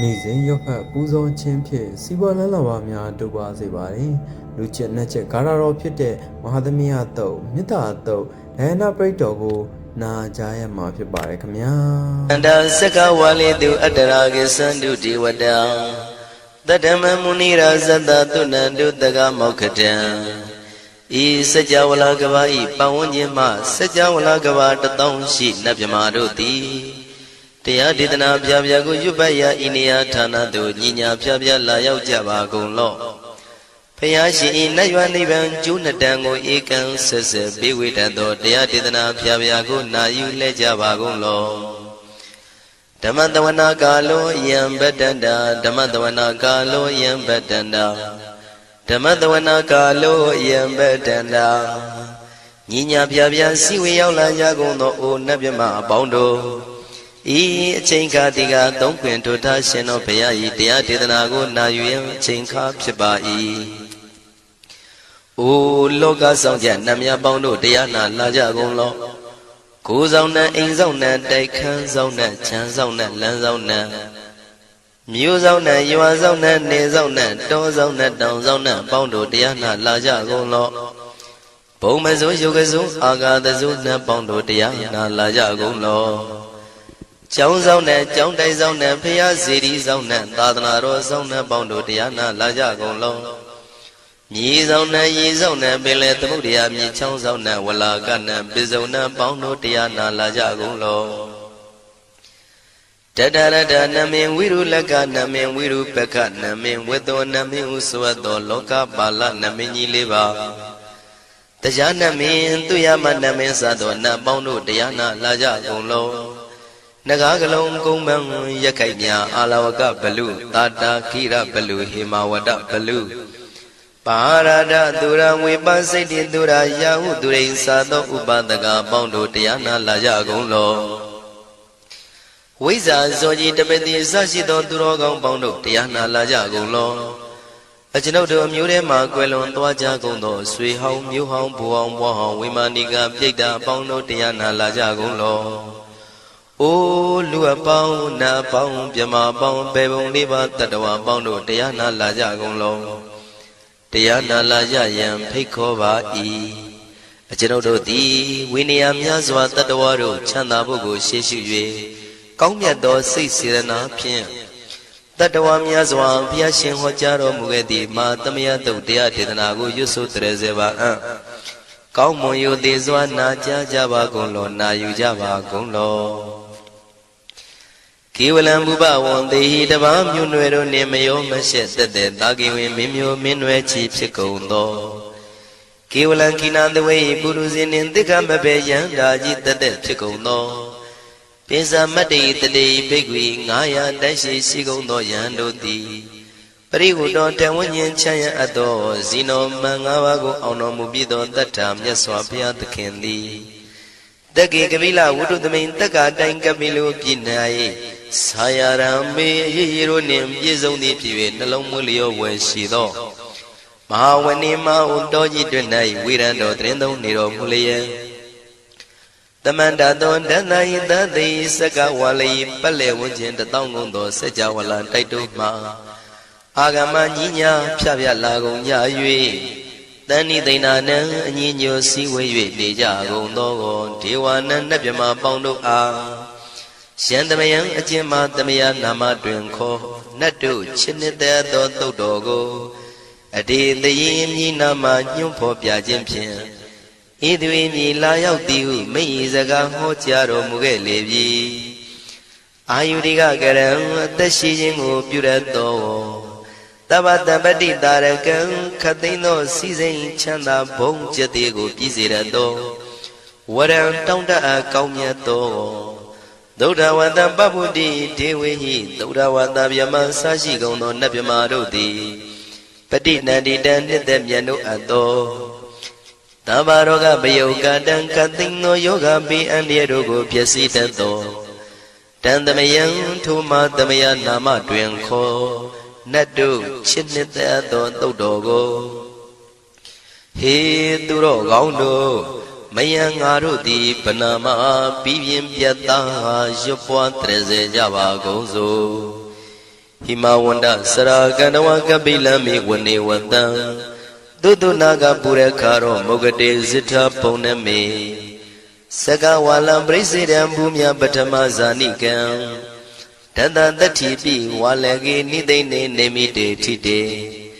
နေစဉ်ရောက်ဖက်ပူဇော်ခြင်းဖြင့်စီးပွားလန်းလာပါများတိုးပွားစေပါတယ်လူချက်နှက်ချက်ဂါရတော်ဖြစ်တဲ့မဟာသမီးတုတ်မေတ္တာတုတ်ဒယနာပရိတ်တော်ကိုနာကြားရမှာဖြစ်ပါတယ်ခင်ဗျာအန္တစကဝါလိတုအတ္တရာကိသန္တုဒေဝတံတတ္တမမုနိရာဇတသုဏန္တုတကမောက္ခတံဤစကြဝဠာကဘာဤပတ်ဝန်းကျင်မှစကြဝဠာကဘာ1000ရှိနတ်မြမာတို့သည်တရားဒေသနာပြပြကိုရွတ်ပတ်ရာဤနေရာဌာနသို့ညီညာပြပြလာရောက်ကြပါကုန်လော့ဖယားရှင်ဤနတ်ရွာနိဗ္ဗာန်ကျိုးနှစ်တန်ကိုဧကံဆက်ဆက်ပေးဝေတတ်သောတရားဒေသနာပြပြကိုနာယူလဲကြပါကုန်လော့ဓမ္မတဝနာကာလောယံဗတ္တန္တာဓမ္မတဝနာကာလောယံဗတ္တန္တာဓမ္မတဝနာကာလောယံဗတ္တန္တာညီညာပြပြစီဝေရောက်လာကြကုန်သောအိုနတ်မြမအပေါင်းတို့ဤအချိန်ခါတိကသုံးခွင်ထိုထားရှင်တော်ဘုရားဤတရားဒေသနာကိုနာယူရန်အချိန်ခါဖြစ်ပါ၏အိုလောကဆောင်ကြနတ်မြတ်ပေါင်းတို့တရားနာလာကြကုန်လောကိုယ်ဆောင်နဲ့အိမ်ဆောင်နဲ့တိုက်ခန်းဆောင်နဲ့ခြံဆောင်နဲ့လမ်းဆောင်နဲ့မြို့ဆောင်နဲ့ရွာဆောင်နဲ့နေဆောင်နဲ့တောဆောင်နဲ့တောင်ဆောင်နဲ့ပေါင်းတို့တရားနာလာကြကုန်လောဘုံမစိုးယုတ်ကစိုးအာဃာတစိုးနဲ့ပေါင်းတို့တရားနာလာကြကုန်လောကျောင်းဆောင်နဲ့ကျောင်းတိုက်ဆောင်နဲ့ဖျားစီရီဆောင်နဲ့သာသနာတော်ဆောင်နဲ့ပေါင်းတို့တရားနာလာကြကုန်လောမြေဆောင်နဲ့ရေဆောင်နဲ့ပင်လေသမုဒ္ဒရာမြေချောင်းဆောင်နဲ့ဝလာကနဲ့ပိစုံနဲ့ပေါင်းတို့တရားနာလာကြကုန်လောတတရတနမင်ဝိရုလကနမင်ဝိရုပကနမင်ဝေသောနမင်ဥစွတ်သောလောကပါဠနမင်ကြီးလေးပါတရားနမင်သူရမနမင်စသောနတ်ပေါင်းတို့တရားနာလာကြကုန်လောနဂါကလုံးကုံမံရက်ခိုက်မြအာလဝကဘလူတာတာခိရဘလူဟေမဝဒဘလူပါရဒသူရဝေပစိတ်တိသူရယာဟုသူရိသာသောဥပဒကပေါင်းတို့တရားနာလာကြကုန်လောဝိဇာဇောကြီးတပတိစရှိသောသူတော်ကောင်းပေါင်းတို့တရားနာလာကြကုန်လောအကျွန်ုပ်တို့အမျိုးထဲမှကွယ်လွန်သွားကြကုန်သောဆွေဟောင်းမျိုးဟောင်းဘူဟောင်းဘွားဟောင်းဝိမာနိကပြိတ္တာပေါင်းတို့တရားနာလာကြကုန်လောအိုလူအပေါင်းနာပေါင်းမြမပေါင်းပေပုံလေးပါတတဝါပေါင်းတို့တရားနာလာကြကုန်လောတရားနာလာကြရန်ဖိတ်ခေါ်ပါ၏အကျွန်ုပ်တို့သည်ဝိနည်းများစွာတတဝါတို့ချမ်းသာဖို့ကိုရှေ့ရှု၍ကောင်းမြတ်သောစိတ်စေတနာဖြင့်တတဝါများစွာဘုရားရှင်ဟောကြားတော်မူခဲ့သည့်မဟာသမယတုတ်တရားဒေသနာကိုရွတ်ဆိုတရစေပါအံ့ကောင်းမွန်ရိုသေစွာနာကြားကြပါကုန်လောနာယူကြပါကုန်လောကေဝလံဘုဘဝံတေဟိတဘာမြို့နွယ်တို့နှင့်မယောမရှက်သက်သက်တာကိဝင်မင်းမျိုးမင်းနွယ်ချီဖြစ်ကုန်သောကေဝလံကိနာတဝေပုရုဇဉ်နှင့်တိက္ခမဘေယံဓာကြီးသက်သက်ဖြစ်ကုန်သောပိစမတ္တိတတိဘိက္ခွေ900တိုက်ရှိကုန်သောယံတို့သည်ပရိဟုတောတဝဉ္ဉ္ချမ်းရအပ်သောဇီနောမံ5ပါးကိုအောင်တော်မူပြီးသောတတ္ထာမြတ်စွာဘုရားသခင်သည်တက္ကေကပိလဝုဒ္ဓသမိန်တက္ကတိုင်ကပိလုပြည်၌ဆာယရံမေရေရိုနှင့်ပြည့်စုံသည်ဖြစ်၍နှလုံးမွေးလျောဝယ်ရှိသောမဟာဝဏိမဟုတောကြီးတွင်၌ဝေရန်တော်တရင်သုံးနေတော်မူလျက်တမန္တသောဒန္တယိတသိစကဝါလိပတ်လေဝန်းကျင်1000ကုန်သောစကြဝဠာတိုက်တို့မှအာဂမညီညာဖြပြလာကုန်ကြ၍တဏိသိဏနံအညီညွတ်စည်းဝေး၍နေကြကုန်သောဒေဝနံနတ်မြမပေါင်းတို့အားရှန္တမယံအကျဉ်းမှသမယနာမတွင်ခေါ်နတ်တို့ချစ်နှစ်သက်သောသုတ်တော်ကိုအတေတရင်မြည်နာမညွှန်းဖော်ပြခြင်းဖြင့်ဤသူ၏မြည်လာရောက်သည်ဟုမိ၏စကားဟောကြားတော်မူခဲ့လေပြီအာယုရိကကရံအသက်ရှိခြင်းကိုပြုရသောတပ္ပတပတ္တိတာရကံခတ်သိမ်းသောစီစိန်ချမ်းသာဘုံကျက်သေးကိုပြည့်စေရသောဝရံတောင်းတအပ်ကောင်းမြတ်သောသုဒ္ဓဝတ္တပပုတ္တိဒေဝေဟိသုဒ္ဓဝတ္တဗျမဆရှိကုန်သောနတ်ဗျမတို့သည်ပฏิနန္တိတံနှစ်သက်မြတ်တို့အပ်သောသဗ္ဗရောဂပယုကတံကသိင်သောယောဂပိအန္တရာတို့ကိုပျက်စီးတတ်သောတံသမယံထိုမသမယနာမတွင်ခေါ်နတ်တို့ချစ်နှစ်သက်သောသုတ်တော်ကိုဟေသူတော်ကောင်းတို့မယံငါတို့သည်ဗနာမပြီးပြင်းပြတ်သားရွတ်ပွားတရစေကြပါကုန်စို့ Himawanda Saragandawa Kabilami Waniwandam Dudunaga Purekaro Mogade Zita Poname Sagawalam President Bumya Batamazanikan Tanda the TP Walagi Nidene Nemide Tide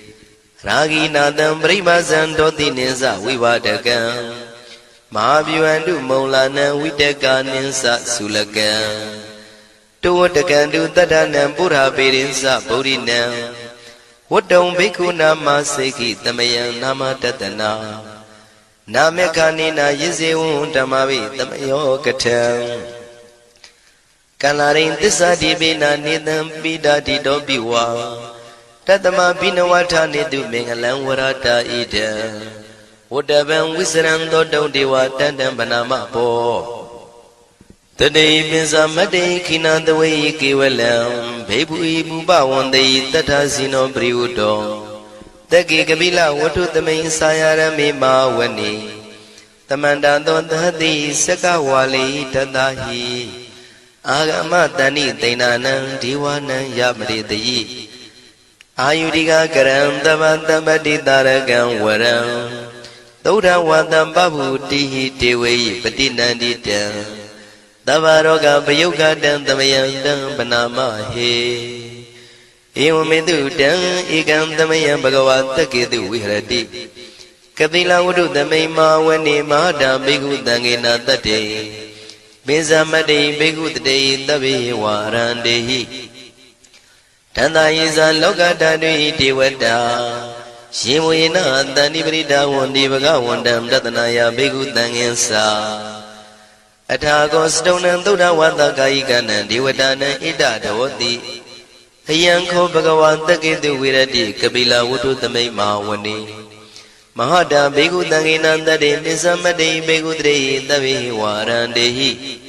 Ragi Nadam Bribazan Dotineza Vivadagan Mahabu and Molana Witega Ninsa Sulagan Do the Gandu Tadana Pura Bedinsa Bodina What don't Bikuna Maseki Tamayan Nama Tatana Namekanina Yizu Tamavi Tamayo Katam Kalarin Tisadi Bina Nidam Bida Dido Biwa Tatama Binawata Nidu Mengalan Warata Ida Whatever Wizard Dodo Dewa Tandam Banama Po Today Mizamade Kina the way Kiwalam Babu Buba one day Tatasino Briudo The Gigabila Watu the main Sayara Mima Wani The Mandandon the Hadi Sakawali Tadahi Agama Dani Dainanan Diwana Yabri the Yi Ayudiga Garam Davanta Badi Daragan Waram Doda Wadam Babu Dihi Dewe Padinandi Dam Davaroga Bayoga Dan Damayandam Banama He Eomedu Dan Igam Damayam Bagawata Kedu Viradi Kabila Udu Damayma Wani Mada Bigu Dangina Tate Bizamade Bigu Day Davi Warandehi Tanda Iza Loga Dadu Diwada Shimuina Danibrida Wandi Baga Wandam Datanaya Bigu Danginsa Atagos Donan Duda Wanda Gaigana Diwadana Ida Dawati Hayanko Bagawan Takidu Viradi Kabila Wutu Tamema Wani Mahada Bigu Danginanda de Nisamade Bigu Dre Davi Warandehi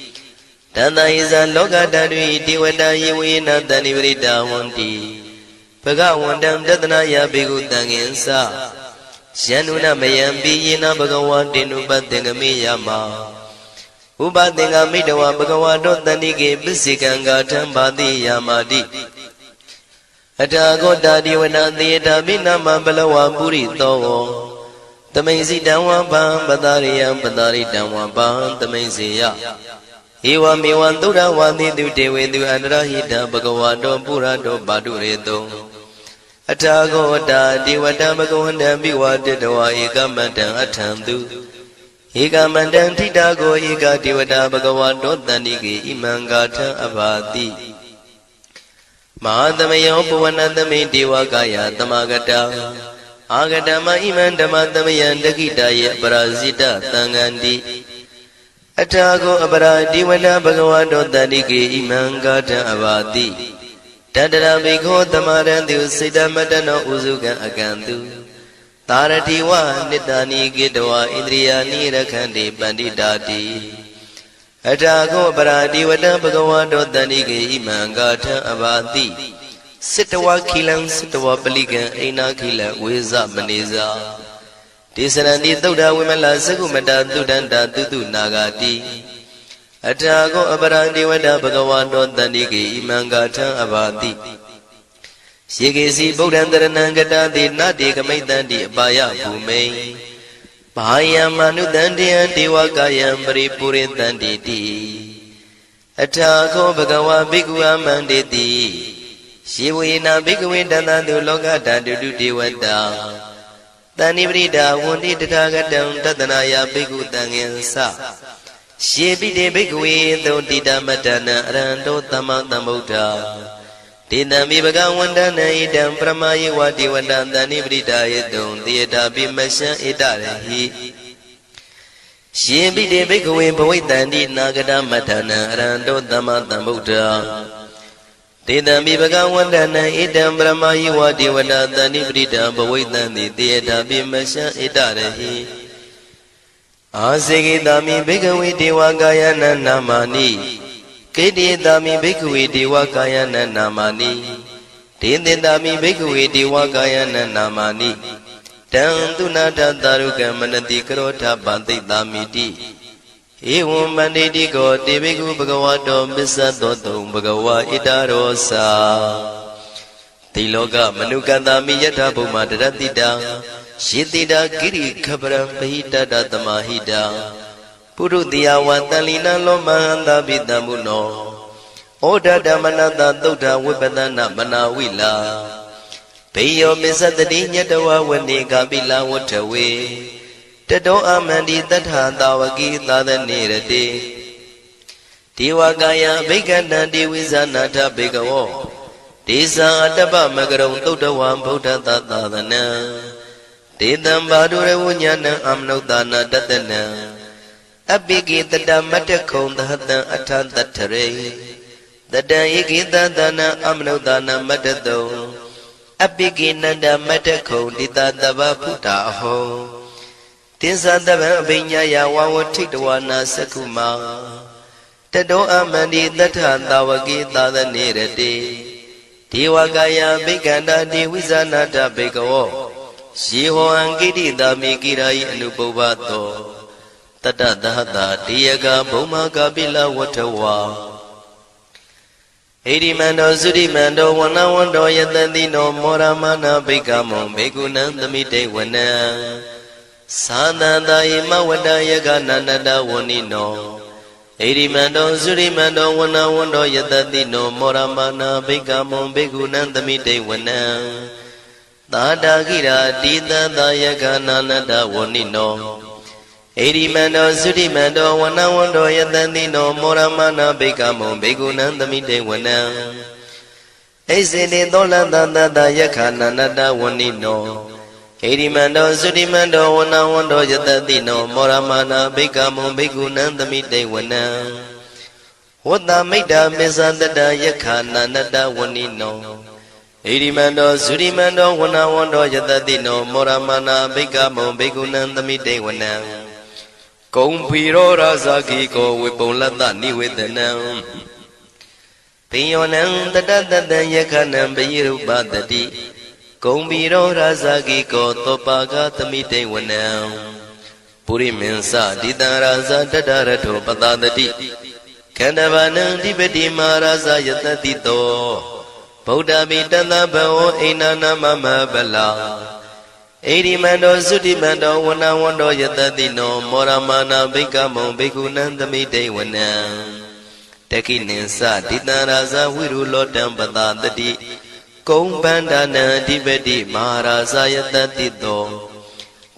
Tanda Iza Loga Dadui Diwada Yuina Danivrida Wanti Pagawandam Datanaya Bigu Danginsa Shanuna Mayambi Yina Bagawan Dinuba Dengami Yama Ubadenga Midawa Bagawado Danige Bisikanga Tambadi Yamadi Atago Dadi Wana Theata Binama Balawa Puri Togo Tamaisi Dawa Bam Badariam Badari Dawa Bam Tamaisia Iwa Miwan Dura Wandi Dute Vedu Andrahita Bagawado Purado Baduredo Atago Dadi Wata Bagawanda Biwa Dedawa Ekamata Atandu Ega Mandan Tidago Ega Divada Bhagavato Danigi Imangata Abadi Mahadamayo Puvanadame Divagaya Tamagata Agadama Imandamayan Dakitaya Brazita Tangandi Atago Abara Divada Bhagavato Danigi Imangata Abadi Tadara Biko Tamarandu Sidamatano Uzuka Akandu Taratiwa Nidani Gidwa Indriyani Rakhandi Bandidati Atago Baradi Vada Bhagavado Danige Imangata Abadi Sitawa Kilan Sitawa Paligan Aina Kila Weza Maniza Tisarandi Duda Wimala Sagumada Dudanda Dudu Nagati Atago Abarandi Vada Bhagavado Danige Imangata Abadi Shigesi Bodhandaranangata de Nadi Kamaitandi Baya Pume Baya Manu Dandi and Diwakayam Puri Danditi Atako Bhagawa Bigua Manditi Shiwina Bigwin Danadu Loga Dandu Diwada Danibrida Wundi Tagatam Tadanaya Bigu Dangensa Shibi de Bigwi Dodida Matana Rando Tamatambota Dinami Bagawandana Idam Pramayi Wadi Wadandani Brida Don Theata Bimasha Idarehi Shibi de Bigwin Pawitandi Nagada Matana Rando Tamatambota Dinami Bagawandana Idam Pramayi Wadi Wadandani Brida Pawitandi Theata Bimasha Idarehi Asigi Dami Bigwi Diwagayana Namani Kedi Dami Bhikkhave Devakayana Namani Dindi Dami Bhikkhave Devakayana Namani Dandunata Daruka Manati Karota Bandi Damiti Evam Manditi Go Deviku Bhagavato Bisadoto Bhagava Idarosa တိလောကမနုကန္တာမိယထာဘုံမာတရတိတာယေတိတာကိရိခပရံပဟိတတသမာဟိတာပုရုတိယဝတန်လီနံလောမဟန္တာပိတံမုနောဩဒဓမ္မနတသုဒ္ဓဝိပဒနာမနာဝိလာဘေယောမစ္စတတိညတဝဝနေကပိလဝထဝေတတောအမန္တိတထသာဝကိသာသနေရတိဒေဝကာယဘိက္ခန္တံဒေဝိဇာနာထဘေကဝောဒေဇာအတ္တပမကရုံသုဒ္ဓဝံဗုဒ္ဓသာသနံဒေတံဘာဒုရဝဉာဏံအမနုဿာနာတတနံအပိကိတတမတ္တခုံသဟတံအထတထရေတတံဧကိတသနာအမနုဿာနာမတ္တတုံအပိကိနန္ဒမတ္တခုံတိတတဗ္ဗဖုတာဟောတင်္သတဗံအဘိညာယဝဝထိတဝနာသက္ခုမာတတောအမန္တိတထသာဝကိသာသနေရတိဒေဝကာယဘိက္ခန္တာဒေဝိဇာနာတဘေကဝောယေဟောအံကိတိတာမိကိရာယိအနုပုဗ္ဗတောတတသဟတာတေယကဘုံမာကပိလဝထဝါဣရိမန္တောသုရိမန္တောဝနဝန္တောယတတိနောမောရမနာဘိက္ခမောဘေကုဏံသမိတေဝနံသာသန္တာယမဝတ္တယကနန္တဝဏိနောဣရိမန္တောသုရိမန္တောဝနဝန္တောယတတိနောမောရမနာဘိက္ခမောဘေကုဏံသမိတေဝနံသာတာကိရာတိတသယကနာနတဝဏိနောဣရိမန္တောသုရိမန္တောဝနဝန္တောယတတိနောမောရမနာဘိက္ခမောဘေကုဏံသမိတေဝနံဣစေတေသောလတသတယခာနန္တဝဏိနောဣရိမန္တောသုရိမန္တောဝနဝန္တောယတတိနောမောရမနာဘိက္ခမောဘေကုဏံသမိတေဝနံဝတ္တမိတ္တာမေဇတတယခာနန္တဝဏိနောဣရိမန္တောသုရိမန္တောဝနဝန္တောယတတိနောမောရမနာဘိက္ခမောဘေကုဏံသမိတေဝနံကုံဖီရောရာဇာကိကောဝေပုံလတ္တနိဝေဒနံပိယောနံတတတတံယခနံပယိရုပတတိကုံဖီရောရာဇာကိကောသောပါကသမိတေဝနံပုရိမင်းစဒိတံရာဇာတတရထောပတတတိခန္ဓဗာနံဓိပတိမာရာဇာယတတိတောဗုဒ္ဓမိတသဗ္ဗဝောအိနာနာမမဗလာဣရိမန္တောသုတိမန္တောဝနဝန္တောယတတိနောမောရမနာဘိက္ခမောဘေကုဏံသမိတေဝနံတခိနိသဒိတံရာဇဝိရုလောတံပတတတိကုံပန္ဒနံအဓိပတိမဟာရာဇယတတိတော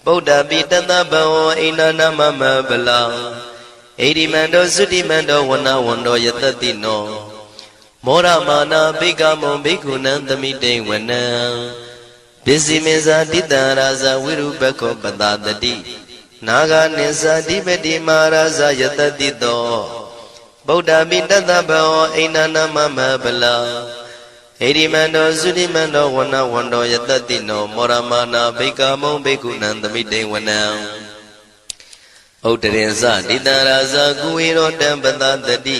ဗုဒ္ဓပိတသဗ္ဗဝောအိနာနာမမဗလာဣရိမန္တောသုတိမန္တောဝနဝန္တောယတတိနောမောရမနာဘိက္ခမောဘေကုဏံသမိတေဝနံပစ္စည်းမေဇာတိတံရာဇဝိရုပခောပတတတိနာဂနိသဓိပတိမဟာရာဇယတတိတောဗုဒ္ဓပိတသဗ္ဗဝောအိနာနာမမဗလာဣရိမန္တောသုတိမန္တောဝနဝန္တောယတတိနောမောရမနာဘိက္ခမောဘေကုဏံသမိတေဝနံဥဒ္ဒရင်ဇဒိတံရာဇကုဝေရောတံပတတတိ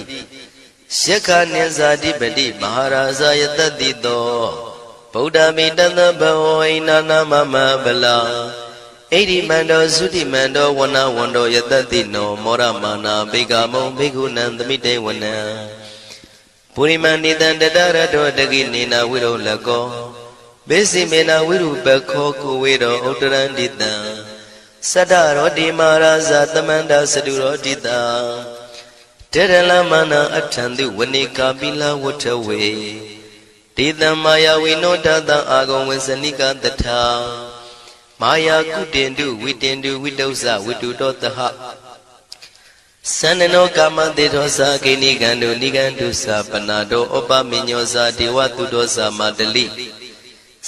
ယက္ခနိသဓိပတိမဟာရာဇယတတိတောဗုဒ္ဓမိတသဗ္ဗဝောအိနာနာမမဗလာဣရိမန္တောသုတိမန္တောဝနဝန္တောယတတိနောမောရမနာဘိက္ခမောဘေကုဏံသမိတေဝနံပုရိမန္တိတံတတရတောတကိနေနာဝိရုလကောဘေစီမေနာဝိရုပခောကုဝေရောဥတရန္တိတံသတ္တရောတိမာရာဇသမန္တသတုရောတိတံတေရလမနာအထံတုဝနေကာပိလဝထဝေတေတံမာယာဝိနောတတံအာဂုံဝေစနိကတထာမာယာကုတင်တုဝိတင်တုဝိတုဇဝိတုတောတဟသန္နနောကာမတေသောသာကိနိကံတုနိကံတုသာပနာတောဩပမိညောသာဒေဝတုတောသာမတလိ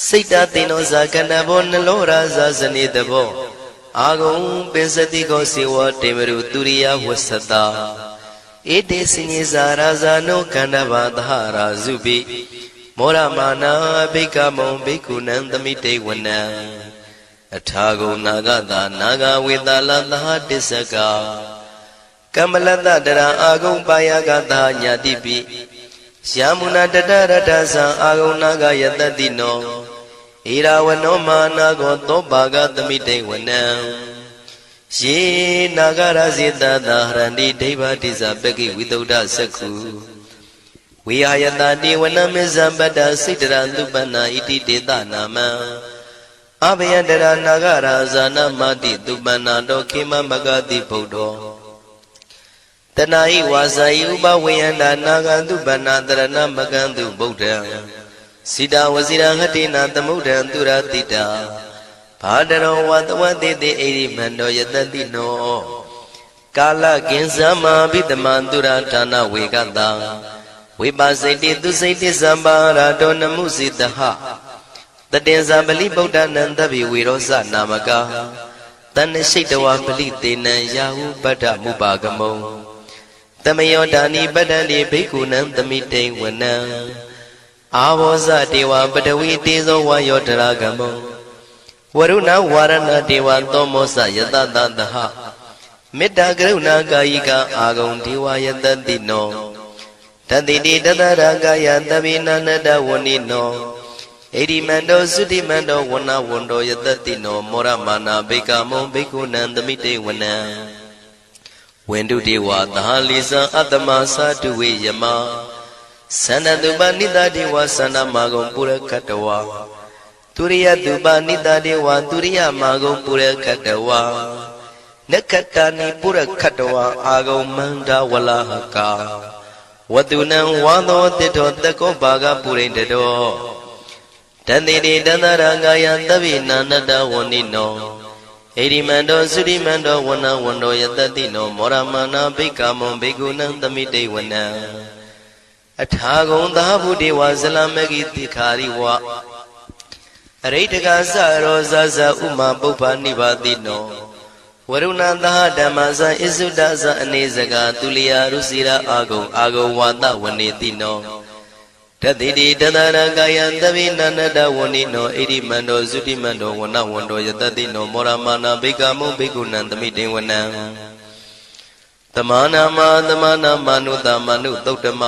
စိတ်တသိနောသာကန္တဘောနလောရာဇာဇနိတဘောအာဂုံပင်စတိကောစေဝတေမရုသူရိယဝသတာဧတေစညေဇာရာဇာနောကန္တဘာသဟရာဇုပိမောရမနာဘိက္ခမောဘေကုဏံသမိတေဝနံအထာဂုံနာဂတာနာဂဝေတာလသဟတစ္စကကမ္မလတတရအာဂုံပါယကတာညာတိပိယမုနာတတရတသံအာဂုံနာဂယတတိနောဣရာဝနောမာနာကောသောပါကသမိတေဝနံယေနာဂရဇေတသာဟရန္တိဒိဗ္ဗတိဇပက္ခိဝိသုဒ္ဓစက္ခုဝ ဝိဟာယတတိဝနမေဇံပတ္တစိတ္တရသုပနာဣတိတေသနာမံအဘယတရနာဂရာဇာနာမတိသုပနာတောခေမမဂတိဗုဒ္ဓောတနာဤဝါစာယဥပဝေယန္တာနာဂသုပနာတရဏမကံတုဗုဒ္ဓံစိတဝစီရဟတိနာသမုဒ္ဒံသူရတိတာဘာတရောဝတဝတိတိဣရိမန္တောယတတိနောကာလကင်္စမဘိတမံသူရဌာနဝေကတံဝိပါစိတိသူစိတိသံပါရာတောနမှုစိတဟတတေဇာပလိဗုဒ္ဓနံတဗိဝေရောစနာမကာတဏ္ဏရှိတဝပလိတေနံယာဟုပတ္ထမုပါကမုံတမယောဒာနိပတ္တတိဘိက္ခုနံသမိတိဝနံအာဘောဇတေဝပတဝီတေဇောဝါယောတရာကမုံဝရုဏဝါရဏတေဝသောမောစယတတသဟမေတ္တာကရုဏာကာယိကအာဂုံဒေဝယတတိနောတတိတိတတရာကာယသဗ္ဗိနန္တဝဏိနောဣတိမန္တောသုတိမန္တောဝဏဝန္တောယတတိနောမောရမာနာဘိကမုံဘိက္ခုနံသမိတေဝနံဝန္တုတေဝသဟလိသံအတ္တမသာတုဝေယမသန္တတုပနိတတေဝသန္တမဂုံပုရခတဝါទុរិយទុបនិតាទេវទុរិយមាဂုံပုရခတဝါနက္ခတာနိပုရခတဝါအာဂုံမန္တဝလဟကာဝတုနံဝါသောတိတောတကောဘာဂပုရိတတောတန်တိတိတန္တရာကာယသဗ္ဗိနာနတဝဏိနောဣရိမန္တောသုရိမန္တောဝနဝန္တောယတတိနောမောရမနာဘိက္ခမုံဘိက္ခုနံသမိတေဝနံအထာဂုံသာဗုဒေဝဇလမဂိတိခာရိဝအရိတကသရောဇဇဥမာပုပ္ပနိဗ္ဗာတိနောဝရုဏသဟဓမ္မဇဣစုဒဇအနေစကာသူလျာရုစီရာအာဂုံဝါဒဝနေတိနောတတိတိတတရကာယသဗ္ဗိနန္တဝဏိနောဣရိမန္တောသုတိမန္တောဝနဝန္တောယတတိနောမောရမာနာဘိက္ခမုံဘိက္ခုနံသမိတေဝနံသမာနာမနုတမနုသုတ်တမ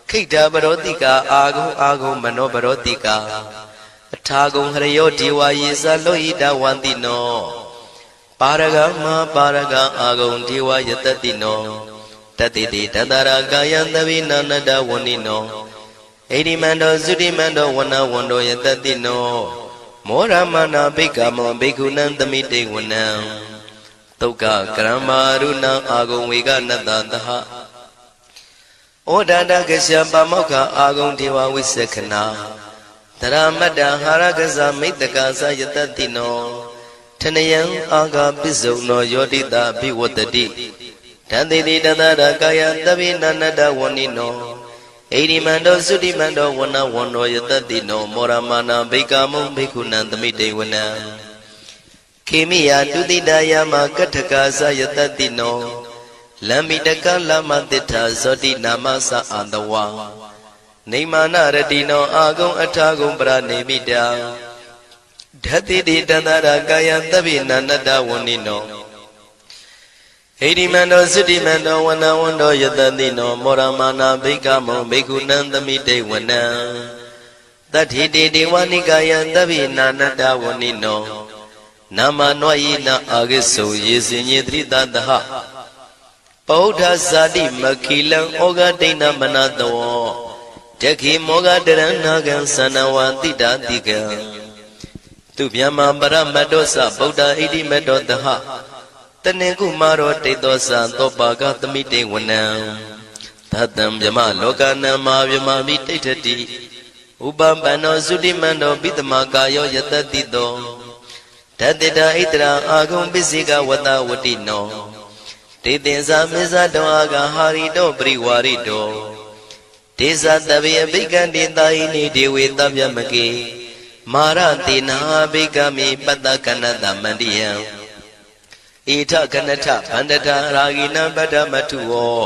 ခိတ္တပရောတိကာအာဂုံမနောပရောတိကာအထာဂုံဟရယောဒေဝယေသလောဟိတဝန္တိနောပါရဂမပါရဂအာဂုံဒေဝယတတိနောတတိတိတတရာကာယသဗ္ဗိနန္တဝဏိနောဣရိမန္တောသုတိမန္တောဝနဝန္တောယတတိနောမောရမနာဘိက္ခမောဘိက္ခုနံသမိတေဝနံသုက္ကကရမရုဏအာဂုံဝေကနတသဟဩဒါတကရှပမောက္ခအာဂုံဒေဝဝိသက္ခနာတရမတ္တဟာရကဇမိတ္တကာသယတတိနောထနယံအာဂပစ္စုံနောယောတိတာဘိဝတ္တိတန်တိတိတတရကာယသဗ္ဗိနန္တဝဏိနောဣရိမန္တောသုတိမန္တောဝနဝန္တောယတတိနောမောရမာနာဘိက္ခမုံဘိက္ခုနံသမိတေဝနံခေမိယတုတိတယမကထကာသယတတိနောလမ္မိတကလမတိထာဇောတိနာမသအာတဝါနေမာနရတိနောအာဂုံအထာဂုံပရနေမိတာဓတိတိတတရာကာယသဗ္ဗိနန္တဝဏိနောဣရိမန္တောသုတိမန္တောဝနဝန္တောယတတိနောမောရမာနာဘိက္ခမုံဘိက္ခုနံသမိတေဝနံတတိတိဒေဝနိကာယသဗ္ဗိနန္တဝဏိနောနာမနောယိနအာဂိစုယေစင်ညေတိတတဟပောဋ္ဌဇာတိမခိလံဩဃဒိဏမနတောတခိမောဂတရဏကံသနဝတိတာတိကံသူဗျမပရမတ္တောသဗုဒ္ဓဣတိမတ္တောတဟတနေကုမာရောတေသောသသောပါကသမိတေဝနံသတံဗျမလောကနံမာဗျမမိတိဋ္ဌတိဥပပန္နောသုတိမန္တောပိတမကာယောယတတိတောဓတ္တိတာဣတရာအာဂုံပစ္စေကဝတဝတိနောတေသင်္ဇာမေဇတောအာဂဟာရိတောပရိဝါရိတောဒေဇတဗေအဘိက္ခန္တေတာဟိနိဒေဝေတဗျမကေမာရတေနာဘိက္ခမေပတ္တကနတမန္တိယံဣထကနထဗန္တထရာဂိနံပတ္တမထုဝော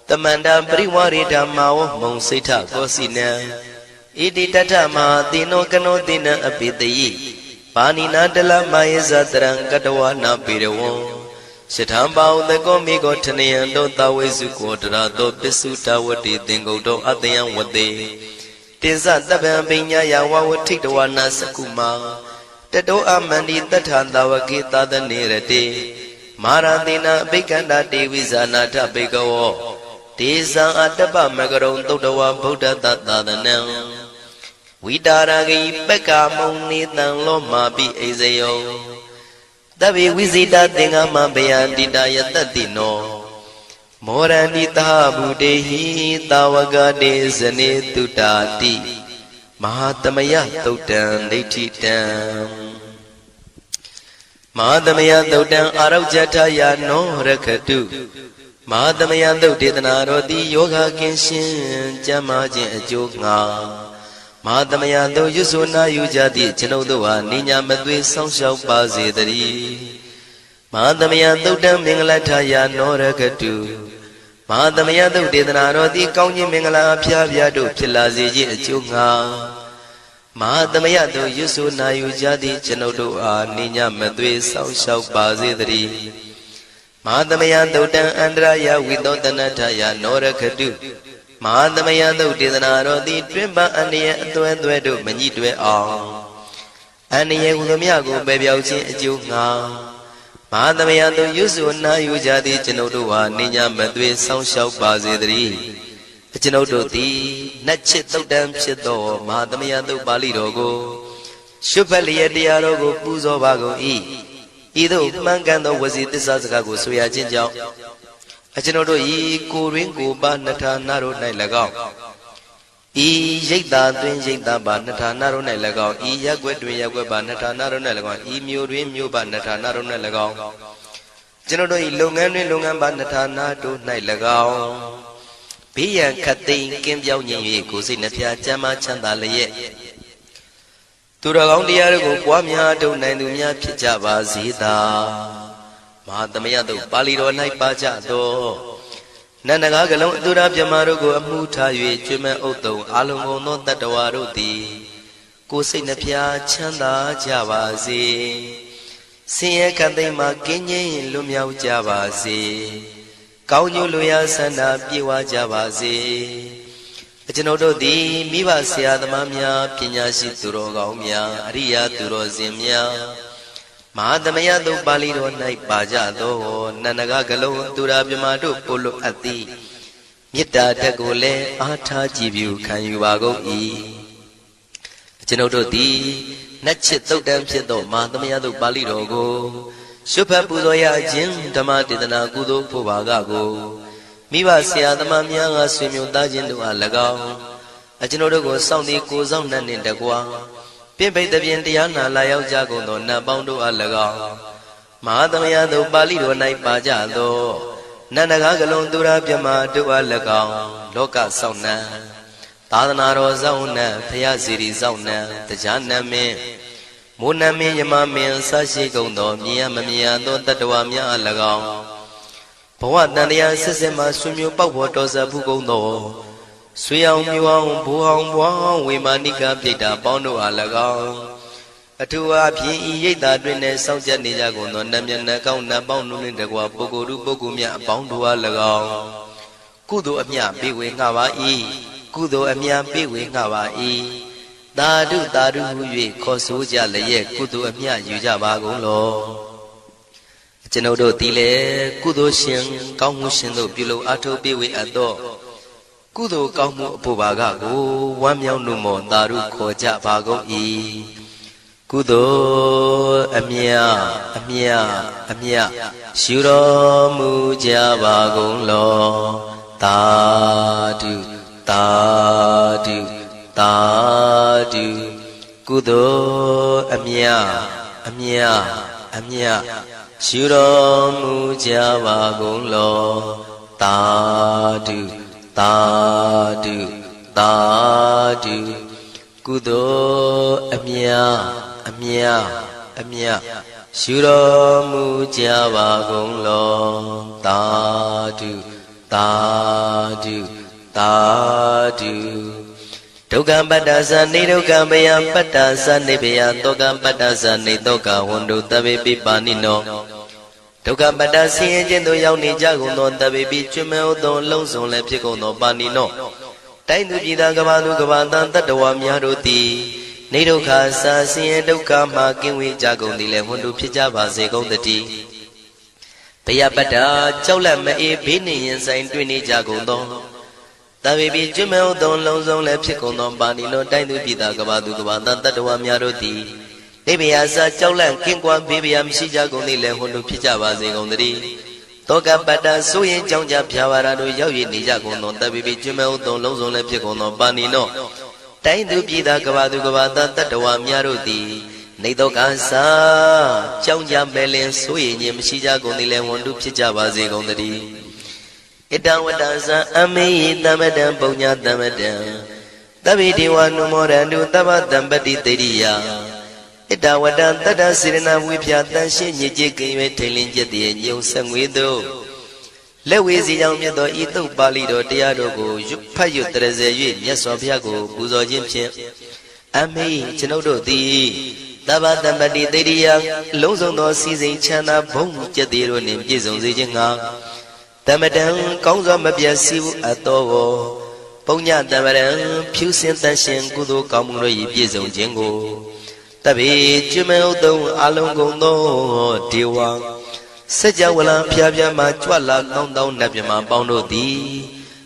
တမန္တပရိဝါရိဓမ္မာဝမုံစိဋ္ဌကောစီနံဣတိတထမဟာတိနောကနောတိနံအပိတယိပါဏိနာတလမယေဇတရံကတဝနာပေရဝံရှထံပါဥတကောမိကောထနယံတောတဝိစုကောတရာတောပစ္စုတဝတိသင်္ကုတ်တောအတယံဝတေတိဇတပံပညာယဝဝထိတဝနာစကုမာတတောအမန္တိတထံတဝကေသဒနေရတေမာရတိနာအဘိက္ခန္တာတေဝိဇာနာထဘေကဝော ဒေဇံအတ္တပမကရုံသုတ္တဝဗုဒ္ဓတသာသနံဝိတာရဂိပက္ကမုံနေတံလောမာပိအိဇယောတဗ္ဗေဝိဇိတသင်္ဃမဘယန္တိတယတတိနောမောရန္တိသဗုတေဟိတာဝကတေဇနေတုတာတိမဟာသမယသုတ်တံဒိဋ္ဌိတံမဟာသမယသုတ်တံအာရောဇထယာနောရခတုမဟာသမယသုတ်ဒေသနာတော်သည်ယောဂကင်းရှင်းကျမ်းမာခြင်းအကျိုးငှာမဟာသမယသုတ်ရွတ်ဆိုနာယူကြသည့်ကျွန်ုပ်တို့ဟာနိညာမသွေဆောင်းလျှောက်ပါစေတည်းမဟာသမယသုတ်တံမင်္ဂလထယာနောရခတုမဟာသမယသုတ်ဒေသနာတော်သည်ကောင်းခြင်းမင်္ဂလာအဖျားဖျားတို့ဖြစ်လာစေခြင်းအကျိုးငှာမဟာသမယသုတ်ရွတ်ဆိုနာယူကြသည့်ကျွန်ုပ်တို့အားနိညာမသွေဆောင်းလျှောက်ပါစေတည်းမဟာသမယသုတ်တံအန္တရာယဝိသောတနထယာနောရခတုမဟာသမယသုတ်ဒေသနာတော်သည်တွင်ပန်းအန္တရာယ်အသွဲသွဲတို့မညှိတွဲအောင်အန္တရာယ်ဟူသည်များကိုပယ်ပြောက်ခြင်းအကျိုးငှာမဟာသမယသုတ်ရွတ်ဆိုနာယူကြသည့်ကျွန်ုပ်တို့ဟာနိညာမသွေဆောင်းလျှောက်ပါစေတည်းကျွန်ုပ်တို့သည်နတ်ချစ်သုတ်တံဖြစ်သောမဟာသမယသုတ်ပါဠိတော်ကိုရှုဖတ်လျက်တရားတော်ကိုပူဇော်ပါကုန်၏ဤသို့မှန်ကန်သောဝစီသစ္စာစကားကိုဆိုရခြင်းကြောင့်ကျွန်ုပ်တို့ဤကိုရင်းကိုပါနှထာနာတို့၌၎င်းဤရိတ်တာတွင်ရိတ်တာပါနှထာနာတို့၌၎င်းဤရက်ွက်တွင်ရက်ွက်ပါနှထာနာတို့၌၎င်းဤမြို့တွင်မြို့ပါနှထာနာတို့၌၎င်းကျွန်ုပ်တို့ဤလုပ်ငန်းတွင်လုပ်ငန်းပါနှထာနာတို့၌၎င်းဘေးရန်ခတ်သိမ်းကင်းပြောင်းခြင်း၍ကိုယ်စိတ်နှဖျားချမ်းသာချမ်းသာလျက်သူတော်ကောင်းတရားတို့ကိုပွားများထုတ်နိုင်သူများဖြစ်ကြပါစေသာမဟာသမယသုတ်ပါဠိတော်၌ပါကြသောနန္ဒကားကလုံးအတုရပြမတို့ကိုအမှုထား၍ကျွမ်းမဲ့ဥတုံအာလုံကုန်သောတတ္တဝါတို့သည်ကိုယ်စိတ်နှဖျားချမ်းသာကြပါစေဆင်းရဲခတ်သိမ်းမှကင်းငြိမ်းလွတ်မြောက်ကြပါစေကောင်းကျိုးလိုရာဆန္ဒပြေဝကြပါစေကျွန်ုပ်တို့သည်မိဘဆရာသမားများပညာရှိသူတော်ကောင်းများအရိယာသူတော်စင်များမဟာသမယသုတ်ပါဠိတော်၌ပါကြသောနန္ဒကကလုံးသူရာပြမတို့ပို့လို့အပ်သည်မေတ္တာတက်ကိုလည်းအားထားကြည်ပြုခံယူပါကုန်၏ကျွန်ုပ်တို့သည်နတ်ချစ်သုတ်တံဖြစ်သောမဟာသမယသုတ်ပါဠိတော်ကိုရှုဖတ်ပူဇော်ရခြင်းဓမ္မဒေသနာကုသိုလ်ဖို့ပါကကိုမိဘဆရာသမားများကဆွေမျိုးသားချင်းတို့အား၎င်းကျွန်ုပ်တို့ကိုစောင့်တည်ကိုစောင့်နှံ့နှင့်တကွာပြင့်ပိတ်သဖြင့်တရားနာလာရောက်ကြကုန်သောနတ်ပေါင်းတို့အား၎င်းမဟာသမယသုတ်ပါဠိတော်၌ပါကြသောနန္ဒကားကလုံးသူရာပြမတို့အား၎င်းလောကစောင့်နှံသာသနာတော်စောင့်နှံဖရာစီရီစောင့်နှံတရားနတ်မင်းမိုးနတ်မင်းယမမင်းဆရှိကုန်သောမြင်ရမမြင်ရသောတတ္တဝါများအား၎င်းဘဝတန်တရားဆက်ဆက်မှဆွေမျိုးပေါက်ဖို့တော်စပ်ဖူးကုန်သောဆွေအောင်မျိုးအောင်ဘိုးအောင်ဘွားအောင်ဝေမာနိကပြိတ္တာပေါင်းတို့အား၎င်းအထူးအားဖြင့်ဤရိတ်တာတွင်လည်းစောင့်ကြနေကြကုန်သောနတ်မြတ်နတ်ကောင်းနတ်ပေါင်းတို့နှင့်တကွာပုဂ္ဂိုလ်တို့ပုဂ္ဂိုလ်များအပေါင်းတို့အား၎င်းကုသိုလ်အမြပေးဝေငှပါ၏ကုသိုလ်အမြပေးဝေငှပါ၏သာဓုသာဓုဟု၍ခေါ်ဆိုကြလျက်ကုသိုလ်အမြယူကြပါကုန်လောကျွန်ုပ်တို့သည်လည်းကုသိုလ်ရှင်ကောင်းမှုရှင်တို့ပြုလို့အားထုတ်ပေးဝေအပ်သောကုသိုလ်ကောင်းမှုအဖို့ပါကကိုဝမ်းမြောက်နှုတ်မောသာဓုခေါ်ကြပါကုန်၏ကုသိုလ်အမြအမြအမြရှုတော်မူကြပါကုန်လောသာဓုသာဓုသာဓုကုသိုလ်အမြအမြအမြရှုတော်မူကြပါကုန်လောသာဓုသာဓုသာဓုကုသိုလ်အမြအမြအမြရှုတော်မူကြပါကုန်လောသာဓုသာဓုသာဓုဒုက္ခပတ္တသနေဒုက္ခဘယပတ္တသနေဘယတောကပတ္တသနေတောကဝန္တုတဗေပိပါဏိနောဒုက္ခပတ္တဆင်းရဲခြင်းသို့ရောက်နေကြကုန်သောတဗေပိကျွမ်းမဲ့သောလုံးစုံလည်းဖြစ်ကုန်သောပါဏိနောတိုင်းသူပြည်သားကဘာသူကဘာတန်တတ္တဝါများတို့သည်နေဒုက္ခစာဆင်းရဲဒုက္ခမှကင်းဝေးကြကုန်သည်လည်းဝန္တုဖြစ်ကြပါစေကုန်တည်း ဘယပတ္တာကြောက်လန့်မအေးဘေးနေရင်ဆိုင်တွေ့နေကြကုန်သောတဝေပိကျွမေဥသောလုံးစုံလည်းဖြစ်ကုန်သောပါဏိလောတိုင်းသူပြည်သားကဘာသူကဘာတန်တတ္တဝါများတို့သည်အိဗေယစာကြောက်လန့်ကင်းကွာဘေးဗျာမရှိကြကုန်သည်လည်းဟွန်တို့ဖြစ်ကြပါစေကုန်သတည်းတောကပတ္တာဆိုရင်ကြောင့်ကြဖြာပါရာတို့ရောက်ရနေကြကုန်သောတဝေပိကျွမေဥသောလုံးစုံလည်းဖြစ်ကုန်သောပါဏိလောတိုင်းသူပြည်သားကဘာသူကဘာတန်တတ္တဝါများတို့သည်နေတော့ကစားကြောင်းကြမဲ့လင်ဆိုရင်ချင်းမရှိကြကုန်သည်လဲဝန်တုဖြစ်ကြပါစေကုန်သတည်းဣတံဝတ္တဇံအမေယတမတံပုံညာတမတံသဗ္ဗေဒေဝနုမောရန္တုသဗ္ဗတံပတိတေရိယဣတဝတ္တတတ္တစေရဏဝိဖြာတန်ရှင်းညစ်ကြေးကင်၍ထိန်လင်းကျက်တည်းညုံဆက်ငွေတို့လက်ဝေစီကြောင့်မြတ်သောဤသုတ်ပါဠိတော်တရားတော်ကိုဖတ်ရွတ်တရစေ၍မြတ်စွာဘုရားကိုပူဇော်ခြင်းဖြင့်အမေကျွန်ုပ်တို့သည်သဗ္ဗတံပတိတေရိယလုံးစုံသောစီစိန်ချမ်းသာဘုံကျက်သေးတို့နှင့်ပြည့်စုံစေခြင်းငှာတမတံကောင်းစွာမပြတ်စီးဘူးအတော်ကိုပုံညတမရံဖြူစင်တန်ရှင်ကုသိုလ်ကောင်းမှုတို့၏ပြည့်စုံခြင်းကိုတဗေကျွမေဥတုံအလုံးကုန်သောဒေဝစัจ java လံဖျားဖျားမှကြွလာကောင်းသောနတ်မြမပေါင်းတို့သည်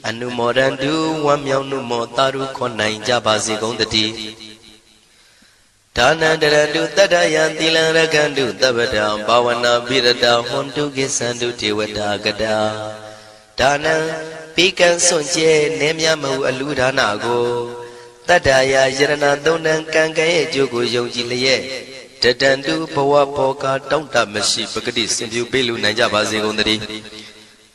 အနုမောဒန္တုဝမ်းမြောက်နုမောတာရုခွန်နိုင်ကြပါစေကုန်တည်းဒါနန္တရတုတတ္တယံသီလံရကန္တုသဗ္ဗတံဘာဝနာပိရတဟွန်တုကိသန္တုဒေဝတာကတာဒါနံပိကံစွန့်ကျဲနေမြမဟုအလူဒါနကိုတတ္တယယရဏသုံးတံကံကံရဲ့အကျိုးကိုယုံကြည်လျက်တတန္တုဘဝဘောကတောင့်တမရှိပဂတိစင်ပြုပေးလူနိုင်ကြပါစေကုန်တည်း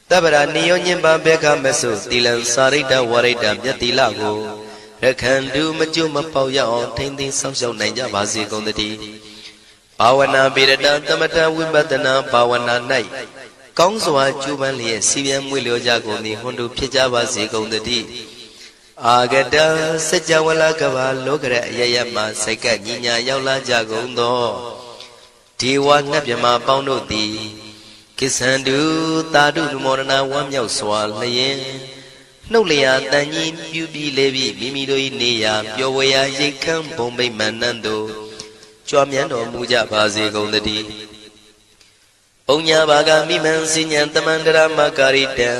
သဗ္ဗရာနိယောညင်ပံဘေခမဆုသီလံစာရိတ္တဝရိတ္တမြတ်တိလကိုရခန္တုမကျွမပေါရအောင်ထိမ့်သိမ်းဆောက်ရှောက်နိုင်ကြပါစေကုန်တည်းဘာဝနာပေရတသမထဝိပဿနာဘာဝနာ၌ကောင်းစွာကျူးပန်းလျက်စီပြန်မွေလျောကြကုန်သည်ဟွန်တို့ဖြစ်ကြပါစေကုန်တည်းအာဂတစัจ java လကဘာလောကရအယယမစိတ်ကညီညာရောက်လာကြကုန်သောဒေဝနတ်မြမပေါင်းတို့သည်ကိသန္တုသာဓုနမောရဏဝမ်းမြောက်စွာလျင်နှုတ်လျာတန်ကြီးပြူပြီးလေပြီးမိမိတို့၏နေရာပျော်ဝေရာရိတ်ခမ်းဘုံမိတ်မန္တန်တို့ကြွားမြန်းတော်မူကြပါစေကုန်တည်းပုံညာဘာဂမိမံစဉ္ဉံတမန္တရမကာရိတံ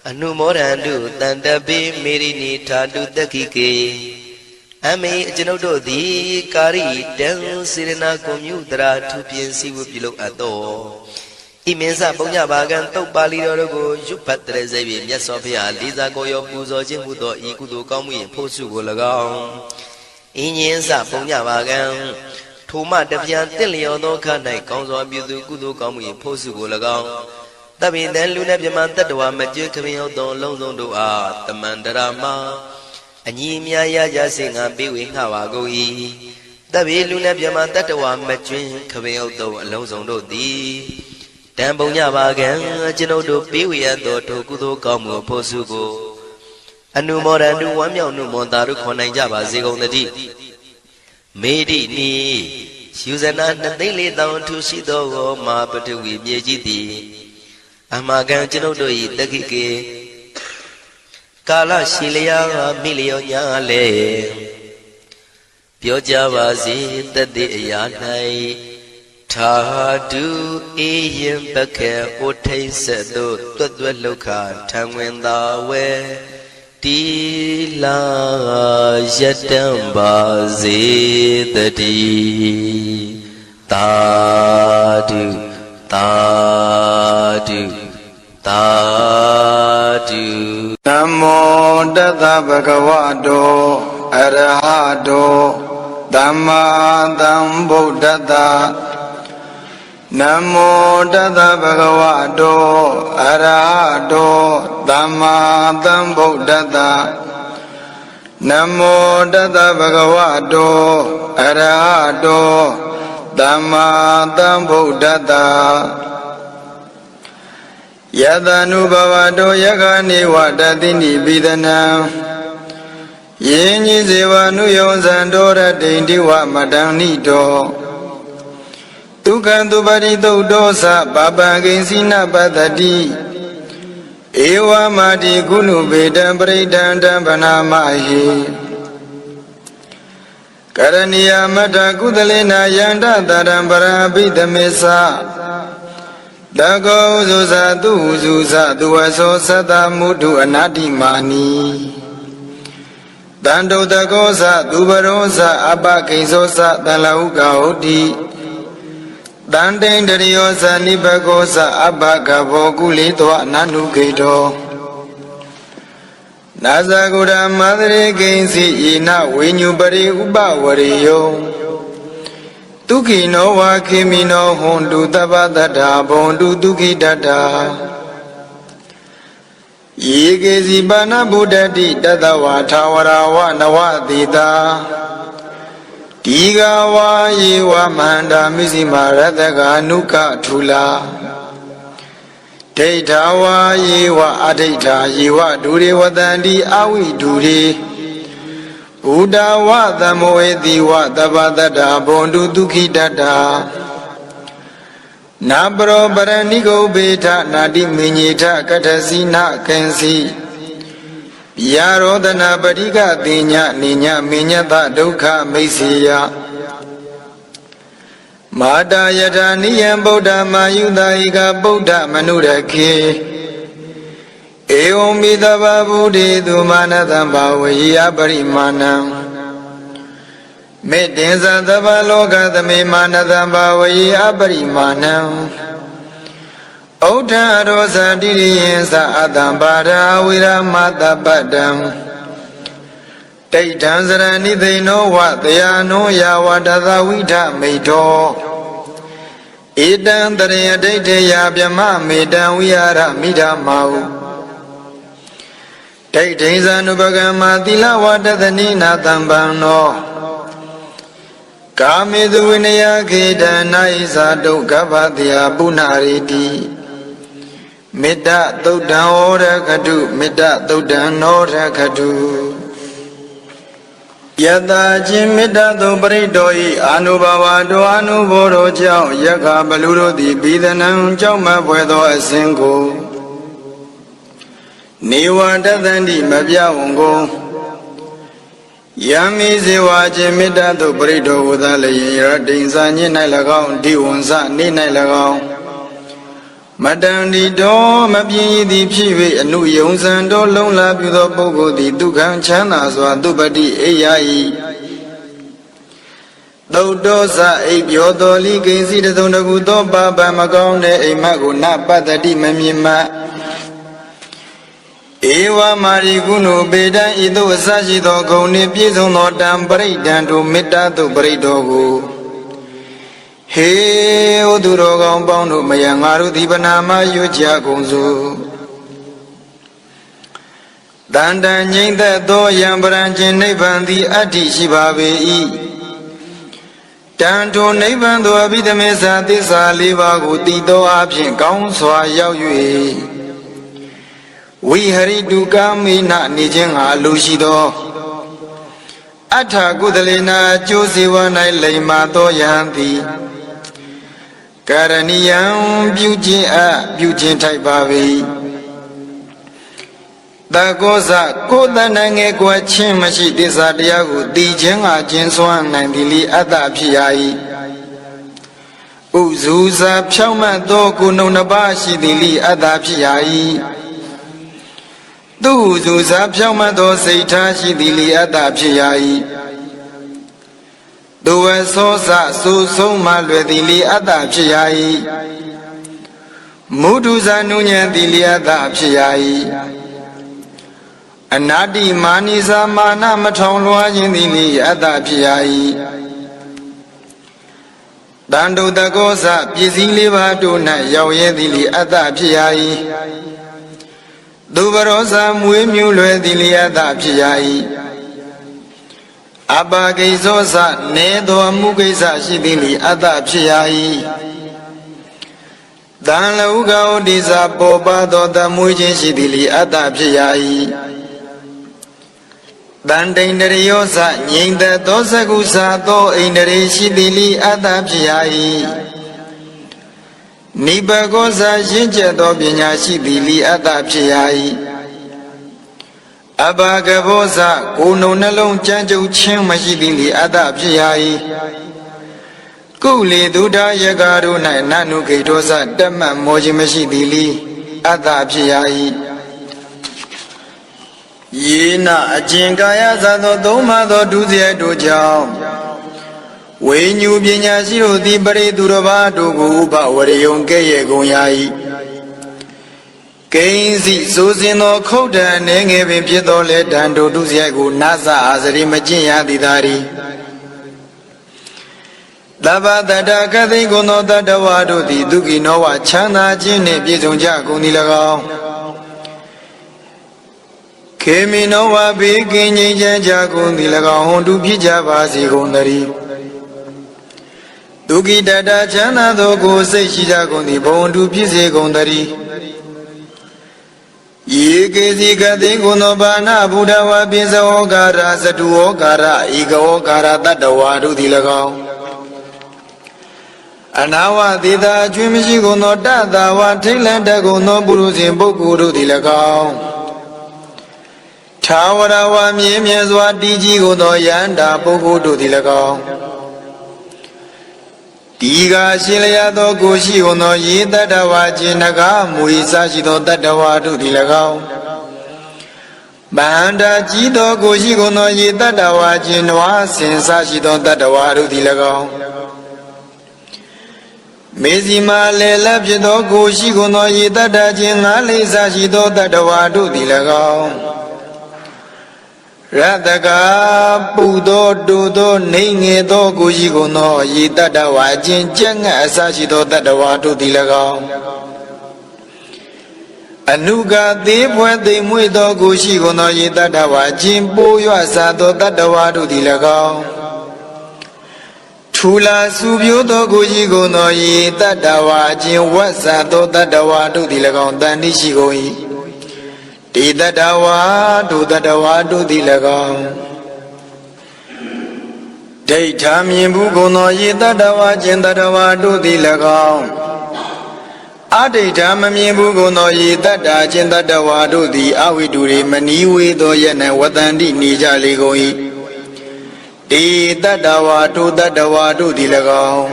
အနုမောဒန္တုတန္တပိမေရိနိထာတုတက္ခိကေအမေကျွန်ုပ်တို့သည်ကာရိတံစေရနာကွန်မြူတရာထူပြင်းစည်းဝပြုလုပ်အပ်သောဣမင်းစပုံညဘာကံတုတ်ပါဠိတော်တို့ကိုရွတ်ဖတ်တဲ့စေပြီးမြတ်စွာဘုရားလေးစားကိုရောပူဇော်ခြင်းမှုသောဤကုသိုလ်ကောင်းမှု၏ဖို့စုကို၎င်းအင်းရင်စပုံညဘာကံထိုမှတပြန်တင့်လျော်သောခ၌ကောင်းစွာပြုသူကုသိုလ်ကောင်းမှု၏ဖို့စုကို၎င်းတပိတံလူနဲ့မြမတတ္တဝါမကျွခမင်းရောက်သောလုံးစုံတို့အားတမန္တရာမအညီအမြရကြစေငါပေးဝေငှပါကုန်၏တပိလူနဲ့မြမတတ္တဝါမကျွခမင်းရောက်သောအလုံးစုံတို့သည်တံပုံညပါကံကျွန်ုပ်တို့ပေးဝေရသောထိုကုသိုလ်ကောင်းမှုဖို့စုကိုအနုမောဒန္တုဝမ်းမြောက်နုမောတာတို့ခွန်နိုင်ကြပါစေကုန်တည်းမေတိနီယူဇနာ2,400,000ထူရှိသောမာပတဝီမြေကြီးသည်အမကံကျွန်ုပ်တို့၏တက္ခိကေကာလရှိလျာမိလျောညာလေပြောကြပါစေတသက်အရာ၌ထာတုအေယံပခေဩထိတ်ဆက်သို့တွတ်တွတ်လောက်ခထံဝင်သာဝဲတီလာယတံပါစေတည်းသာဓုသာဓုသာဓုနမောတသဗ္ဗဂဝတောအရဟတောသမ္မာသမ္ဗုဒ္ဓတ္တနမောတသဗ္ဗဂဝတောအရဟတောသမ္မာသမ္ဗုဒ္ဓတ္တနမောတသဗ္ဗဂဝတောအရဟတောသမ္မာသမ္ဗုဒ္ဓတ္တယတ ानु ဘဝတောယခနိဝတတိနိပိဒနံယင်းကြီးစေဝနုယုံဇံတောရတိန်တိဝမတံနိတောဒုက္ခံသူပရိသုတ်တောသပပံကိဉ္စီနပတ္တိဧဝမာတိကုဏုပေတံပရိဒံတံဗနာမဟိကရဏီယမတ္ထကုသလေနာယန္တတရံပရာပိသမေသ တကောဇုဇာသူဇုဇသူဝသောသတ္တမုဒုအနာတိမာနီတန္တုတကောဇသူဘရောဇအပကိသောဇတလဟုကဟုတ်တိတန်တိန်တရိယောဇနိဘကောဇအပကဘောကုလိတောအနန္တုခေတောနာဇဂုရမသရေကိဉ္စီဣနဝိညုပရိဥပဝရိယောဒုက္ခိနောဝါခေမိနောဟွန်တုတပ္ပတ္တာဘွန်တုဒုက္ခိတတ္တာယေကေစီပါဏဗုဒ္ဓတိတတဝါထာဝရဝနဝတိတာဒီဃဝါယေဝမန္တာမိစိမာရတကအနုကထူလာဒိဋ္ဌဝါယေဝအဒိဋ္ဌာယေဝဒုရေဝတန္တိအဝိဒုရေဘုဒ္ဓဝသမောဧတိဝတပ္ပတ္တာဘွန်တုဒုက္ခိတတ္တာနာပရောပရဏိကုဘေထနာတိမေညေထကထစီနာကံစီယာရောဒနာပရိကတိညနိညမေညတဒုက္ခမိတ်စေယမာတာယထာနိယံဗုဒ္ဓမာယုတာဧကဗုဒ္ဓမနုရခေဧဝံမိတဗ္ဗဗုဒိတုမာနတံဘာဝေယပရိမာဏံမေတ္တင်္စသဗ္ဗလောကသမေမာနတံဘာဝေယပရိမာဏံဩဋ္ဌရောဇာတိရိယံသအတံပါရာဝိရမတပတ္တံဒိဋ္ဌံစရဏိသိဏောဝတယာနောယာဝတသဝိထမိတောဧတံတရေဒိဋ္ဌေယဗြမမေတံဝိဟာရမိဓမ္မာဟုဒိဋ္ဌိဇာနုပကမ္မာသီလဝတသနိနာတံပံနောကာမေသူဝိနယခေတနာဣဇာတုကဗ္ဗတယပုဏ္ဏရေတိမေတ္တသုတ်တံဩရခတုမေတ္တသုတ်တံနောရခတုယတာချင်းမေတ္တသုပရိတောဤအာနုဘဝတောအာနုဘောတော်ကြောင့်ယက္ခဘလူတို့သည်ဘိဒနံကြောင့်မဖွယ်သောအစဉ်ကိုနေဝတသန္တိမပြဝံကိုယံမိဇေဝချင်းမေတ္တသုပရိတောဝသလယရတိန်စာည၌၎င်းဒီဝံစနေ၌၎င်းမတံဒီတော်မပြင်းရသည်ဖြစ်၍အနုယုံစံတော်လုံးလာပြုသောပုဂ္ဂိုလ်သည်ဒုက္ခံချမ်းသာစွာသူပတိအိယာ၏သုတ်တောဇအိပ်ပြောတော်လိကိဉ္စီတစုံတကူသောပါပမကောင်းတဲ့အိမ်မက်ကိုနပတ္တိမမြင်မှဧဝမာရိကုဏုပေတံဤသို့အစရှိသောဂုဏ်နှင့်ပြည့်စုံသောတံပရိဒံတို့မေတ္တာသို့ပရိတောကိုဟေဩသူတော်ကောင်းပေါင်းတို့မယံငါတို့ဒီပနာမရွကြကုန်စို့တန်တန်ငြိမ့်သက်သောယံပရံခြင်းနိဗ္ဗာန်သည်အတ္တိရှိပါပေ၏တန်ထိုနိဗ္ဗာန်သို့အဘိဓမ္မေသာသစ္စာ၄ပါးကိုတည်သောအဖြစ်ကောင်းစွာရောက်၍ဝိဟရိတုကာမေနနေခြင်းငါအလိုရှိသောအထာကုသလေနာအကျိုးစေဝ၌လိမ္မာသောယံသည်ကာရဏီယံပြုခြင်းထိုက်ပါ၏တကောဇကိုယ်တဏ္ဍငယ်ကွယ်ချင်းမရှိသစ္စာတရားကိုသိခြင်းကကျင်းစွမ်းနိုင်သည်လိအတ္တဖြစ်ရ၏ဥဇူဇာဖြောင့်မတ်သောကိုယ်နှုတ်နှစ်ပါးရှိသည်လိအတ္တဖြစ်ရ၏သူဇူဇာဖြောင့်မတ်သောစိတ်ထားရှိသည်လိအတ္တဖြစ်ရ၏သူဝသောစဆူဆုံးမှလွယ်သည်လိအတ္တဖြစ်ရ၏မုဒုဇာနုညံသည်လိအတ္တဖြစ်ရ၏အနာတိမာနိဇာမာနမထောင်လွှားခြင်းသည်လိအတ္တဖြစ်ရ၏တန်တုတကောဇပစ္စည်းလေးပါးတို့၌ရောက်ရဲသည်လိအတ္တဖြစ်ရ၏သူဘရောဇာမွေးမြူလွယ်သည်လိအတ္တဖြစ်ရ၏အပါကိဇောဇနေသောအမှုကိစ္စရှိသည်လိအတ္တဖြစ်ရ၏တန်လဟုကဩတိဇာပေါ်ပါသောတမွေးခြင်းရှိသည်လိအတ္တဖြစ်ရ၏တန်တိန်တရယောဇငြိမ့်သက်သောစကုစာသောအိန္ဒြေရှိသည်လိအတ္တဖြစ်ရ၏နိဗ္ဗကောဇရင့်ကျက်သောပညာရှိသည်လိအတ္တဖြစ်ရ၏အဘာကဘောဇကိုယ်နှုတ်နှလုံးကြမ်းကြုတ်ခြင်းမရှိသည်လိအတ္တဖြစ်ရ၏ ကု ကုလေဒုဒယကတို့၌နနုဂိတောစတက်မှတ်မောခြင်းမရှိသည်လီအတ္တဖြစ်ရ၏ယေနအကျင်ကာယဇာသောသုံးပါးသောဒုစရိုက်တို့ကြောင့်ဝိညူပညာရှိတို့သည်ပရိသူတော်ဘာတို့ကိုဥပဝရယုံကဲ့ရဲ့ကုန်ရ၏ကိဉ္စီစိုးစင်သောခုတ်တံနေငယ်ပင်ဖြစ်သောလေတံတို့ဒုစရိုက်ကိုနာသအာစရိမကျင့်ရသည်သာရီသဗ္ဗတတ္တကသိကုသောတတ္တဝါတို့သည်ဒုက္ခိနောဝချမ်းသာခြင်းနှင့်ပြည့်စုံကြကုန်သည်၎င်းခေမိနောဝဘေကင်းငြိမ်းချမ်းကြကုန်သည်၎င်းဟွန်တုဖြစ်ကြပါစေကုန်သတည်းဒုက္ခိတတ္တချမ်းသာသောကိုယ်စိတ်ရှိကြကုန်သည်ဘဝန္တုဖြစ်စေကုန်သတည်းယေကေစီကသိကုသောဘာနာဘုဒ္ဓဝါပိစဝောကာရသတုဝောကာရဧကဝောကာရတတ္တဝါတို့သည်၎င်းအနာဝသေတာအကျွင်းမရှိကုန်သောတတဝါထိတ်လန့်တတ်ကုန်သောပုရုဇဉ်ပုဂ္ဂိုလ်တို့သည်၎င်းထာဝရဝါမြဲမြဲစွာတည်ကြည်ကုန်သောယန္တာပုဂ္ဂိုလ်တို့သည်၎င်းဒီကရှင်လျာသောကိုရှိကုန်သောယေတတ္တဝါခြင်းနဂမူ၏စရှိသောတတ္တဝါတို့သည်၎င်းမန္တာကြီးသောကိုရှိကုန်သောယေတတ္တဝါခြင်းနွားဆင်စရှိသောတတ္တဝါတို့သည်၎င်းမေဇီမာလေလဖြစ်သောကိုရှိကုန်သောယေတတ္တခြင်းငါးလေးစရှိသောတတ္တဝါတို့သည်၎င်းရတကပူသောတူသောနေငယ်သောကိုရှိကုန်သောယေတတ္တဝါခြင်းကြက်ငတ်အစရှိသောတတ္တဝါတို့သည်၎င်းအနုကသေးပွဲသိမ်မွေ့သောကိုရှိကုန်သောယေတတ္တဝါခြင်းပိုးရွစားသောတတ္တဝါတို့သည်၎င်းထူလာစုပြိုးသောကိုရှိကုန်သောယေတတ္တဝါခြင်းဝတ်စားသောတတ္တဝါတို့သည်၎င်းတန်တိရှိကုန်၏ဒီတတ္တဝါတို့တတ္တဝါတို့သည်၎င်းဒိဋ္ဌာမြင်ဘူးကုန်သောယေတတ္တဝါခြင်းတတ္တဝါတို့သည်၎င်းအဒိဋ္ဌာမမြင်ဘူးကုန်သောယေတတ္တာခြင်းတတ္တဝါတို့သည်အဝိတုရေမနီးဝေသောယနေ့ဝတန္တိနေကြလေကုန်၏ဒီတတ္တဝါတို့တတ္တဝါတို့သည်၎င်း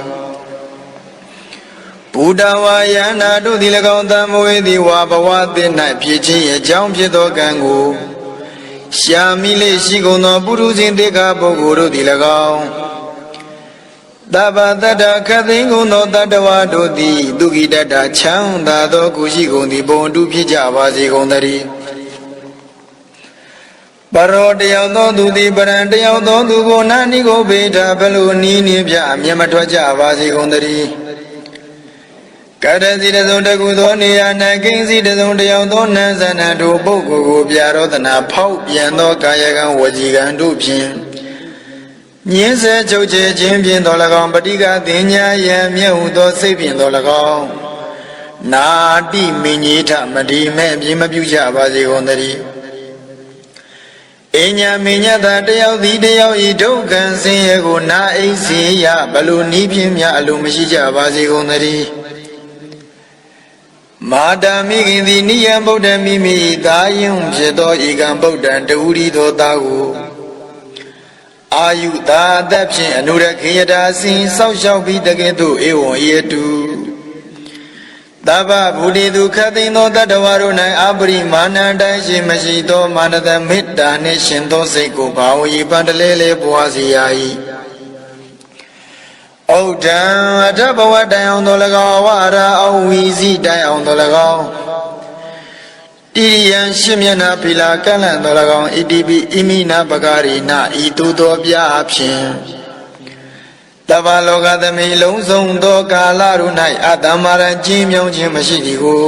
ဘုဒ္ဓဝါယန္တာတို့သည်၎င်းတမဝေသည်ဝါဘဝသစ်၌ဖြစ်ခြင်းအကြောင်းဖြစ်သောကံကိုရှာမိလေရှိကုန်သောပုရုဇဉ်တေခါပုဂ္ဂိုလ်တို့သည်၎င်းသဗ္ဗတတ္တခသိင်ကုန်သောတတ္တဝါတို့သည်ဒုက္ခိတတ္တချမ်းသာသောကိုရှိကုန်သည်ဘုံတုဖြစ်ကြပါစေကုန်သတည်းပရောတယောက်သောသူသည်ပရံတယောက်သောသူကိုနာနိကိုဘေဒဘလုနီးနေပြအမျက်မထွက်ကြပါစေကုန်သတည်းကတ္တစီတစုံတကူသောနေရာ၌ကိဉ္စီတစုံတယောက်သောနန်းဇဏတို့ပုဂ္ဂိုလ်ကိုပြရောသနာဖောက်ပြန်သောကာယကံဝจีကံတို့ဖြင့်ညင်းဆဲချုပ်ချယ်ခြင်းဖြင့်တော်၎င်းပဋိကသင်ညာယံမြဲဟုသောစိတ်ဖြင့်တော်၎င်းနာတိမင်းကြီးထမတိမဲ့အပြင်းမပြုကြပါစေကုန်သတည်းအညာမင်းညတာတယောက်သည်တယောက်ဤဒုက္ခံဆင်းရဲကိုနာအိစီယဘလူနီးဖြင့်များအလိုမရှိကြပါစေကုန်သတည်းမာတာမိခင်သည်နိယံဗုဒ္ဓမိမိသာယုံဖြစ်သောဧကံဗုဒ္ဓံတဝူရီသောသားကိုအာယုသာအသက်ဖြင့်အနုရခေယတာစဉ်စောက်ရှောက်ပြီးတကယ်သို့ဧဝံဤတုသဗ္ဗဗုဒိတုခသိင်သောတတ္တဝါတို့၌အပရိမာဏတိုင်းရှိမရှိသောမာနတမေတ္တာနှင့်ရှင်သောစိတ်ကိုဘာဝေပန္တလဲလဲပွားစေရ၏ဩဒံအထဘဝတိုင်အောင်သော၎င်းဝါရအဝီစီတိုင်အောင်သော၎င်းဣရိယံရှင်းမျက်နှာဖီလာကန့်လန့်သော၎င်းဣတိပိဣမိနာပကာရိနာဤသို့သောပြအဖြင့်တဗ္ဗလောကသမိလုံးစုံသောကာလတို့၌အတ္တမရံကျင်းမြောင်းခြင်းမရှိသည်ကို